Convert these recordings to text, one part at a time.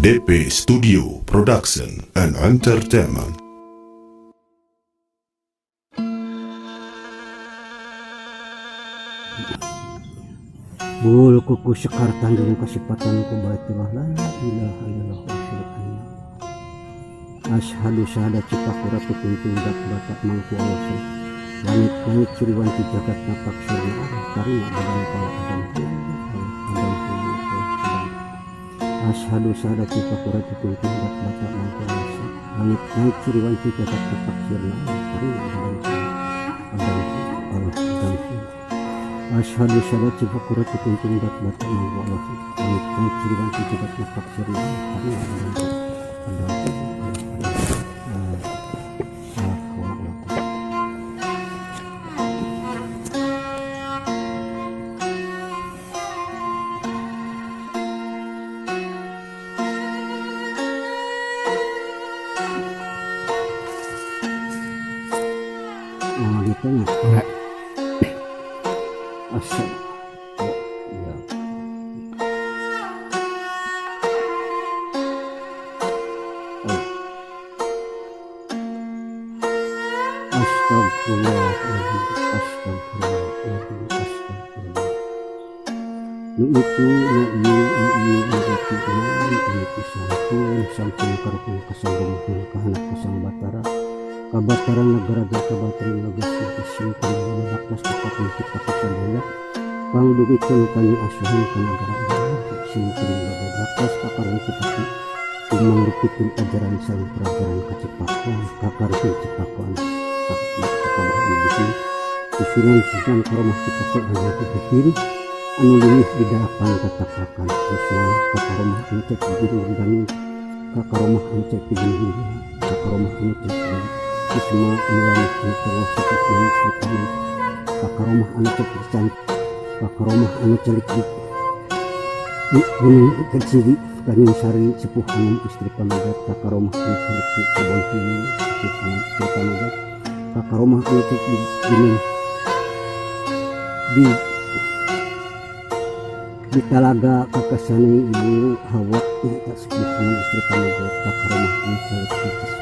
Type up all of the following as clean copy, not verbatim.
DP Studio Production and Entertainment. Bul kuku sekar tanjung kesipatan ku baitulah la ilaha illallah asyhadu syahada cipakura tukuntung dak batak mangku Allah langit-langit ciriwanti jagat napak surya karina badan kala adam asyhadu syahada cipakura tukuntung dak batak mangku Allah langit-langit ciriwanti jagat napak surya karina badan kala adam asyhadu syahada cipakura tukuntung dak batak mangku Allah langit-langit ciriwanti jagat napak surya karina badan kala adam gitu ya. Asal ya. Astagfirullah. Nu itu sampun karepun kasambung kahanak kasang batara kabataran negara kabataran negara sing kana baktas kapatun kita kadaya kang dugikeun kami asuhan ka negara sing kana baktas kakarun kita mangrupikeun ajaran sang pelajaran kacipakan kakarun cipakan sakti kabar ibu susunan susunan karomah cipakan anu dipikir anu leuwih didaakan tatapakan susunan kakaromah anu cek biru dan kakaromah anu cek biru kakaromah anu cek Isma ilani Allah seperti istri kakaromah anu celik cantik kakaromah anu celik di gunung keciri Tanjung Sari sepuh anu istri pamagat kakaromah anu celik di kebon kini sepuh anu istri pamagat kakaromah anu celik di gunung di talaga kakasani ibu Hawa tak sepuh anu istri pamagat kakaromah anu celik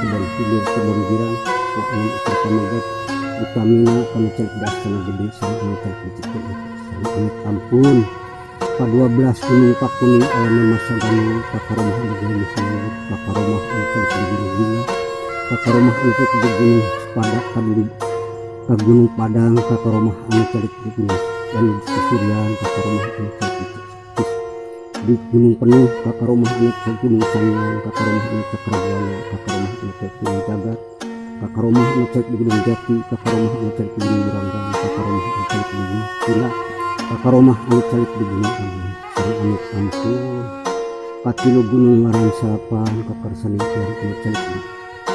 kebon hilir kebon girang wakil istri pamagat utamina kami cek dasana gede sang anu cek dicek sang amit ampun pa 12 kuning pak kuning ayam masa gani kakaromah anu gini sang kakaromah anu cek gini kakaromah anu cek gini pada ka gunung Padang kakaromah anu cek gini dan Surian kakaromah anu cek di gunung penuh kakaromah anu cek gunung Sanyang kakaromah anu cek Raguana kakaromah anu cek gunung Jagat kakaromah anu cek di gunung Jati kakaromah anu cek di gunung Ranggang kakaromah anu cek di gunung Pila kakaromah anu cek di gunung Amun sareng amit ampun katilu gunung ngaran salapan kakarsani anu cek di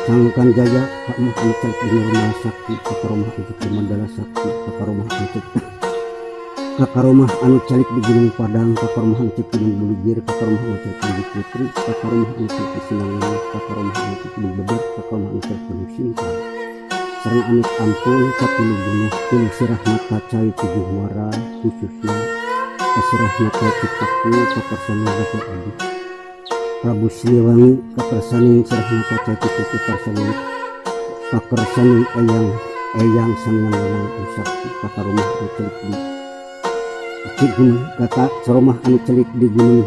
Sangkan Jaya kakaromah anu cek di Nirmala Sakti kakaromah anu cek di Mandala Sakti kakaromah anu cek kakaromah anu calik di gunung Padang kakaromah anu cek di gunung Bulugir kakaromah anu cek di Putri kakaromah anu cek di Sinangan kakaromah anu cek di Beber kakaromah anu cek di Singkang sareng amit ampun katilu gunung pun sirah mata cai tujuh muara khususnya kasirah mata ciptaku kaparsani Bapak Adi Prabu Siliwangi kaparsani sirah mata cai tujuh kaparsani kaparsani eyang sangyang lanang sakti kakaromah anu cek di gunung kata seromah anu celik di gunung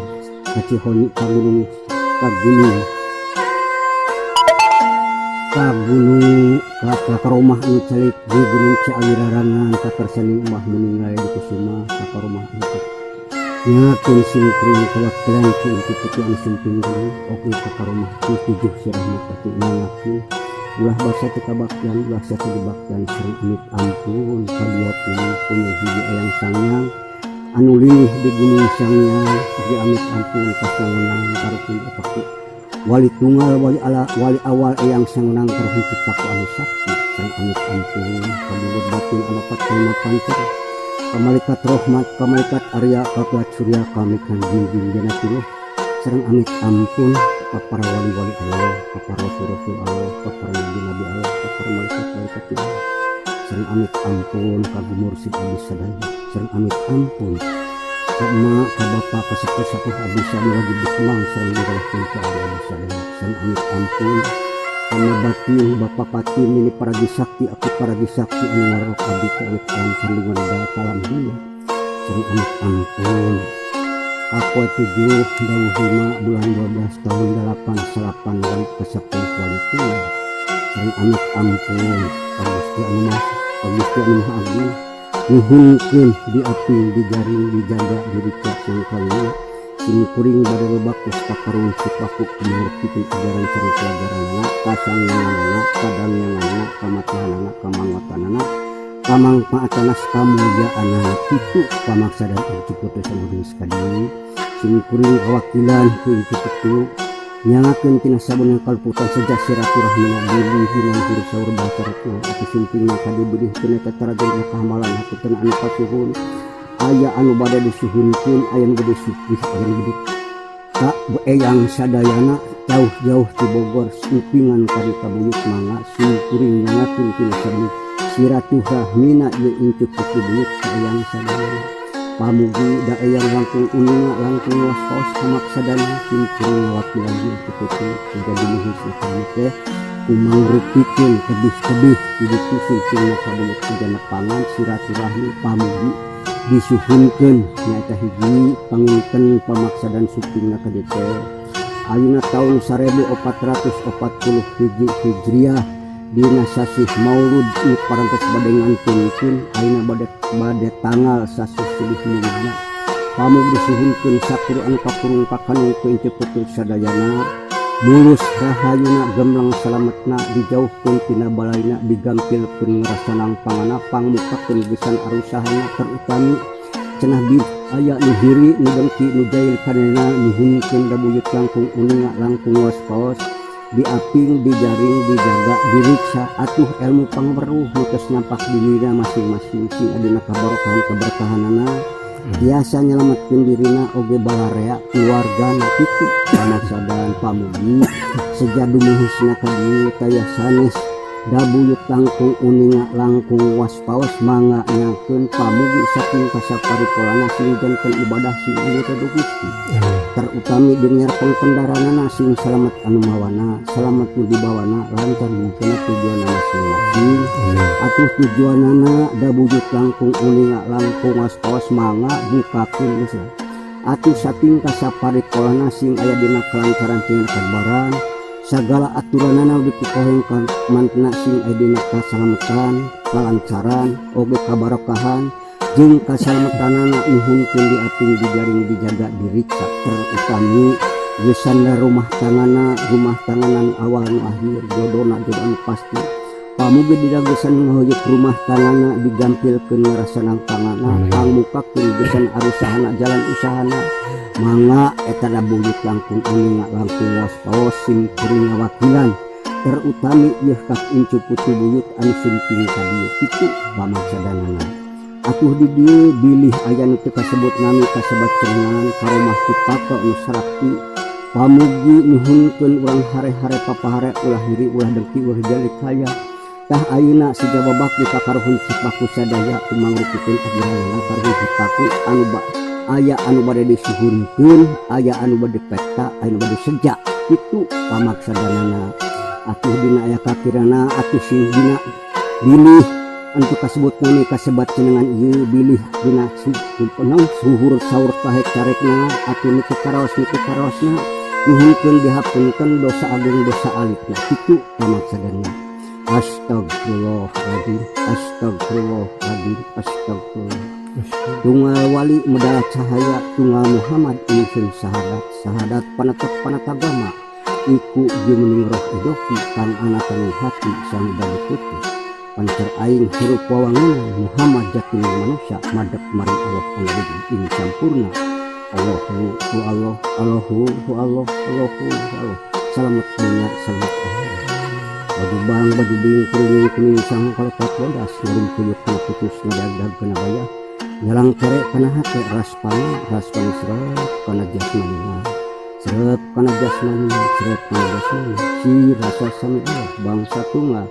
Kacihoni kagunung kakaromah anu celik di gunung Ciawirarangan kakarsani Mbah Muningaya di Kusuma kakaromah anu celik nyakin singkring kewakilan ku itu anu sumping gunung oke kakaromah ku tujuh sirah mata tu nyakin ulah basa teu kabaktian ulah satu dibaktian sareng amit ampun kadua punya hiji ayang sangyang anu lilih di gunung Sanghyang di amit ampun kasangunang karepun apaku wali tunggal wali awal eyang sangunang karepun ciptaku anu sakti sang amit ampun kabulut batin anu patma pancer kamalikat rahmat kamalikat Arya kapiat Surya kami kan jinjing jana tiluh sareng amit ampun para wali-wali Allah para rasul Allah para nabi Allah para malaikat Allah sareng amit ampun kagu mursid abdi sadaya sareng amit ampun ka emak ka bapak ka sepuh-sepuh abdi sanuwagi bismang sareng direlehkeun ka abdi sanuwagi san amit ampun kana batin bapak patin ini paragi sakti aku paragi sakti anu ngarok abdi ka awit dalam kandungan dalam dia sareng amit ampun aku 7 dawuh 5 bulan 12 tahun 8 salapan wali kesaktian kualitu sareng amit ampun ka Gusti anu maha agung nuhunkeun diaping dijaring dijaga dirika sangkali sing kuring bade lebak pustakarung sipaku kumurtikeun ajaran sareng pelajaranna kasangyanganna kadangyanganna kamatihanana kamangwatanana kamangpaatanas kamulyaanana kitu pamaksadan cukup samuding sekali sing kuring awakilan ku intu kitu nyangakeun tina sabun kalputan sejak silaturahmina deui hinang huru saur bacarku atuh simpingna kadi beudih teu kataragan kahamalan hakuteun anu pasuhun aya anu bade disuhunkeun aya anu gede supih aya anu gede tak eyang sadayana jauh-jauh ti Bogor simpingan kari kabuyut mangga sing kuring nyangakeun tina sabun silaturahmina ieu intu kitu buyut sayang sadayana pamugi da eyang langkung uninga langkung waspaos kamaksadana sing kuring wakilan ieu kitu jadi nuhusna kami teh kumangrupikeun kedih-kedih di ditu simpingna kabuyut jana pangan silaturahmi pamugi disuhunkeun nyaeta hiji panginten pamaksadan supingna ka ditu ayeuna taun 1440 Hijriah dina sasih Maulud nu parantos bade ngantunkeun ayeuna bade tanggal sasih silih muludna pamug disuhunkeun sakur anu kakurung kakanung ku incu putus sadayana mulus rahayuna gemlang salametna dijauhkeun tina balaina digampilkeun ngarasanang pangana pangmukakeun gesan arusahana terutami cenah bid aya nu hiri nu dengki nu jail kanena nuhunkeun da buyut langkung uninga langkung waspaos diaping dijaring dijaga diriksa atuh ilmu pangweruh nu geus nyampak dinina masing-masing sing adina kabarokahan keberkahanana biasa nyelametkeun dirina oge balarea keluargana kitu pamaksadan pamugi sejadumuhusna ka dieu tayah sanes da buyut langkung uninga langkung waspaos mangga nyakeun pamugi saking kasaparipolana sing janten ibadah sing anu teu Gusti terutami dengar pengkendaranana sing salamet anu mawana salamet nu dibawana lancar mungkin tujuanna masing-masing atuh tujuanana da buyut langkung uninga langkung waspaos mangga bukakeun geus atuh saking kasaparipolana sing aya dina kelancaran sing kabaran sagala aturanana dipikohengkan mantena sing aya dina kasalametan kalancaran oge kabarokahan jeung kasalametanana nuhunkeun diaping dijaring dijaga diriksa terutami geusanda rumah tangana nu awal nu akhir jodona jodoh anu pasti pamugi didagesan ngahoyeuh rumah tangana digampilkeun ngarasanang pangana pangmukakeun gesan arusahana jalan usahana mangga eta da buyut langkung uninga langkung waspaos sing kuring wakilan terutami ieu ka incu putu buyut anu simping ka dieu kitu pamaksadanana atuh di dieu bilih aya nu teu kasebut nami kasebat cenengan karomah cipaka nu sarakti pamugi nuhunkeun urang hare-hare papahare ulah hiri ulah dengki ulah jalik kaya tah ayeuna sijababak di kakaruhun cipaku sadaya kumangrupikeun ajaranna karuhun cipaku anu aya anu bade disuhunkeun aya anu bade peta anu bade sejak itu pamaksadanana atuh dina aya kakirana atuh sing dina bilih anu kasebut nami kasebat cenengan ieu bilih dina suhur saur tahek carekna atuh nu karaosna nuhunkeun dihapunkeun dosa agung dosa alitna kitu pamaksadanana astagfirullahaladzim astagfirullahaladzim astagfirullah tunggal wali medal cahaya tunggal Muhammad ingsun sahadat panatagama iku jeung roh idoki kang anakang hati sang bali putih pancer aing hirup wawangunan Muhammad jakin manusia madep mari Allah anu ing sampurna Allahu Allah Allahu Allah Allahu Allah selamat dunia selamat akhirat baju bang baju bing kuring sang kalepat bodas ngurum kuyuk kana putus ngadag kana bayah nyalang kere kana hate ras pani seret kana jasmanina seret kana jasmanina si rasa sami Allah bangsa tunggal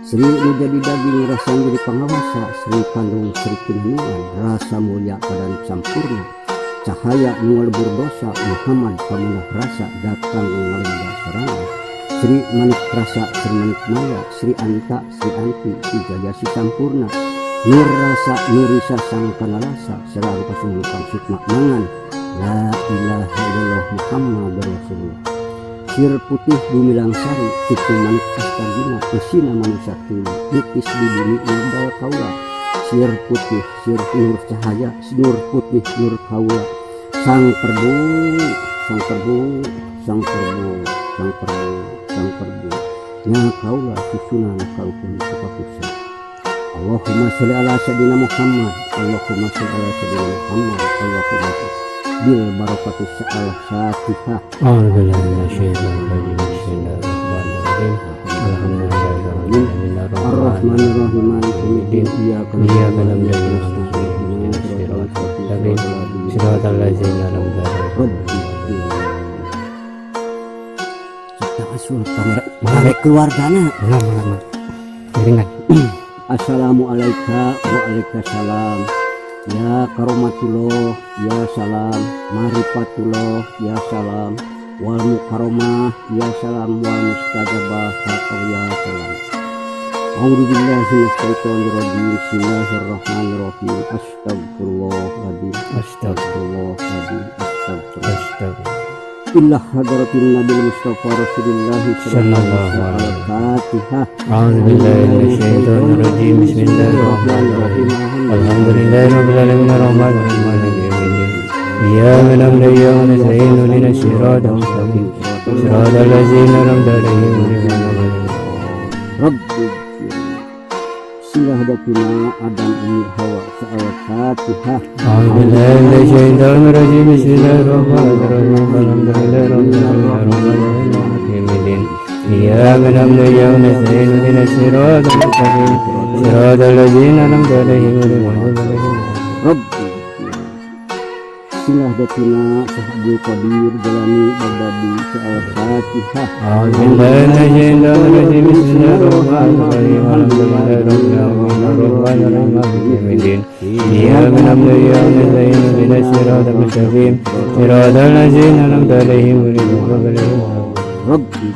Sri nu jadi daging rasa jadi pengawasa Sri kandung Sri kinungan rasa mulia keadaan sampurna cahaya nu lebur dosa Muhammad pamunah rasa datang ngalenggah sorangan Sri Manik Rasa Sri Manik Maya Sri Anta Sri Anti Sri Jaya Si Sampurna Nur Rasa Nurisa Sang Kanalasa selalu pasunggukan sukma mangan La ilaha illallah Muhammad Rasulullah Sir putih Gumilang Sari Cucu Manik Astagina Isina manusia tuli Nitis di bumi Indal Kaula Sir putih Sir Nur Cahaya Nur putih Nur Kaula Sang Perbu Sang Perbu Sang Perbu Sang Perbu Sang Perbu Nya Kaula susunan kalkun sukakusa Allahumma sholli ala sayyidina Muhammad Allahumma sholli ala sayyidina Muhammad Allahumma bil barakatuh al-Fatihah. A'udzubillahi minasyaitonir rajim. Bismillahirrahmanirrahim. Alhamdulillahirabbil Ar-Rahmanir-Rahim. Iyyaka na'budu wa iyyaka nasta'in. Shiratal ladzina an'amta 'alaihim. Kita asul kamera keluargana. Lama. Ringan. Assalamualaikum waalaikumsalam. Ya karomatullah, ya salam, marifatullah, ya salam, wal mukarramah, ya salam, wal mustajabah, ya salam. A'udzubillahi minasyaitonirrajim. Bismillahirrahmanirrahim. Astagfirullahaladzim. Astagfirullahaladzim. Astagfirullah. Illah hadratin Nabi Mustafa Rasulullah sallallahu alaihi wasallam. A'udzubillahi minasyaitonir rajim. Bismillahirrahmanirrahim. Alhamdulillahirabbil alamin arrahmanir rahim maliki yaumiddin. Iyyaka na'budu wa iyyaka nasta'in ihdinas siratal mustaqim. Siratal ladzina an'amta 'alaihim ghairil maghdubi 'alaihim. Rabbi Silahdatina Adam Umi Hawa Al-Fatihah. A'udzubillahi minasyaitonir rajim. Bismillahirrahmanirrahim. Alhamdulillahirabbil alamin arrahmanir rahim maliki yaumiddin. Iyyaka na'budu wa iyyaka nasta'in ihdinas siratal mustaqim. Siratal ladzina an'amta 'alaihim ghairil maghdubi 'alaihim. Rabbi Silahdatina Sahabul Qadir Jalani Baghdadi Al-Fatihah. A'udzubillahi minasyaitonir rajim. Bismillahirrahmanirrahim. Alhamdulillahirabbil alamin arrahmanir rahim maliki yaumiddin. Iyyaka na'budu wa iyyaka nasta'in ihdinas siratal mustaqim. Siratal ladzina an'amta 'alaihim ghairil maghdubi 'alaihim. Rabbi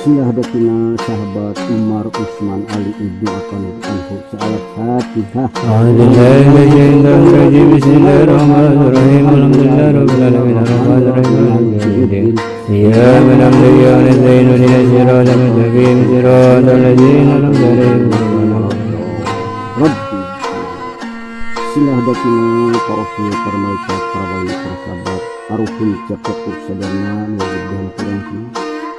Silahdatina sahabat Umar Usman Ali Ibnu Affan anhu Al-Fatihah. A'udzubillahi minasyaitonir rajim. Bismillahirrahmanirrahim. Alhamdulillahirabbil alamin arrahmanir rahim maliki yaumiddin. Iyyaka na'budu wa iyyaka nasta'in ihdinas siratal mustaqim. Siratal ladzina an'amta 'alaihim ghairil maghdubi 'alaihim. Rabbi Silahdatina para rasul para malaikat para wali para sahabat aruhun caketuk sadana wajibkan kurangnya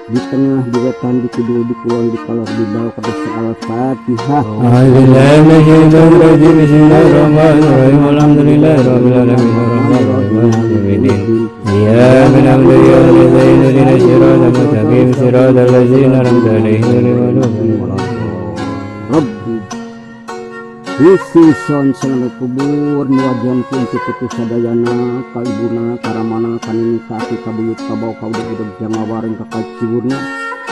di tengah di wetan di kidul di kulon di kalor di bawah kata Al-Fatihah. A'udzubillahi minasyaitonir rajim. Bismillahirrahmanirrahim. Alhamdulillahirabbil alamin arrahmanir rahim maliki yaumiddin. Iyyaka na'budu wa iyyaka nasta'in ihdinas siratal mustaqim. Siratal ladzina an'amta 'alaihim ghairil maghdubi 'alaihim. Rabbi Yesuson selamat kubur nuwajan pun cukup sadayana kaibuna karamana kanini kaki kabuyut kabau kau udeg jangawaring kakaciwurna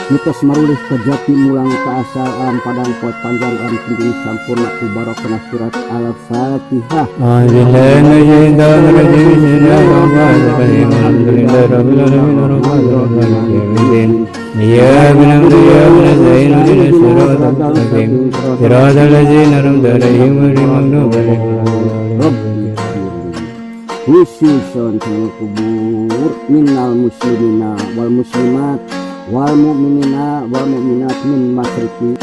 mitos marulih kejati mulang keasaan padang kuat panjang an pinding sampurna kubarok kena surat Al-Fatihah. A'udzubillahi minasyaitonir rajim. Bismillahirrahmanirrahim. Alhamdulillahirabbil alamin arrahmanir rahim maliki yaumiddin. Iyyaka na'budu wa iyyaka nasta'in ihdinas siratal mustaqim. Siratal ladzina an'amta 'alaihim ghairil maghdubi 'alaihim. Khususon selamat kubur minal muslimina wal muslimat wal mu'minina wal mu'minat min masyriki